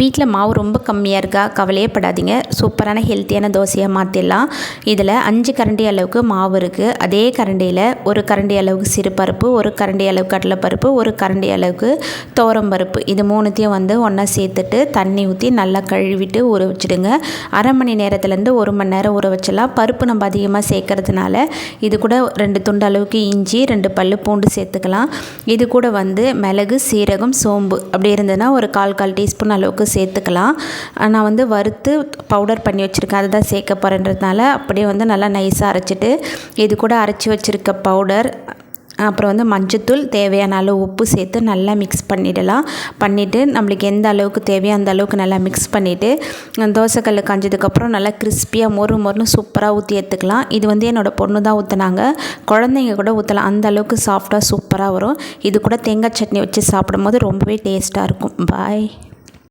வீட்டில் மாவு ரொம்ப கம்மியாக இருக்கா, கவலையே படாதீங்க. சூப்பரான ஹெல்த்தியான தோசையாக மாற்றிடலாம். இதில் 5 கரண்டி அளவுக்கு மாவு இருக்குது. அதே கரண்டியில் ஒரு கரண்டி அளவுக்கு சிறுபருப்பு, ஒரு கரண்டி அளவுக்கு கடலைப்பருப்பு, ஒரு கரண்டி அளவுக்கு துவரம்பருப்பு, இது மூணுத்தையும் ஒன்றா சேர்த்துட்டு தண்ணி ஊற்றி நல்லா கழுவிட்டு ஊற வச்சுடுங்க. அரை மணி நேரத்துலேருந்து 1 மணி நேரம் ஊற வச்சிடலாம். பருப்பு நம்ம அதிகமாக சேர்க்கறதுனால இது கூட 2 துண்டு அளவுக்கு இஞ்சி, 2 பல்லு பூண்டு சேர்த்துக்கலாம். இது கூட மிளகு, சீரகம், சோம்பு அப்படி இருந்ததுன்னா ஒரு 1/4 டீஸ்பூன் அளவுக்கு சேர்த்துக்கலாம். நான் வறுத்து பவுடர் பண்ணி வச்சுருக்கேன், அதை தான் சேர்க்க போகிறேன்றதுனால அப்படியே நல்லா நைஸாக அரைச்சிட்டு இது கூட அரைச்சி வச்சுருக்க பவுடர், அப்புறம் மஞ்சத்தூள், தேவையான அளவு உப்பு சேர்த்து நல்லா மிக்ஸ் பண்ணிடலாம். பண்ணிவிட்டு நம்மளுக்கு எந்த அளவுக்கு தேவையோ அந்த அளவுக்கு நல்லா மிக்ஸ் பண்ணிவிட்டு தோசைக்கல் காஞ்சதுக்கப்புறம் நல்லா கிறிஸ்பியாக மொறுன்னு சூப்பராக ஊற்றி எடுத்துக்கலாம். இது என்னோடய பொண்ணு தான் ஊற்றுனாங்க, குழந்தைங்க கூட ஊற்றலாம். அந்த அளவுக்கு சாஃப்டாக சூப்பராக வரும். இது கூட தேங்காய் சட்னி வச்சு சாப்பிடும் போது ரொம்பவே டேஸ்ட்டாக இருக்கும். பாய்.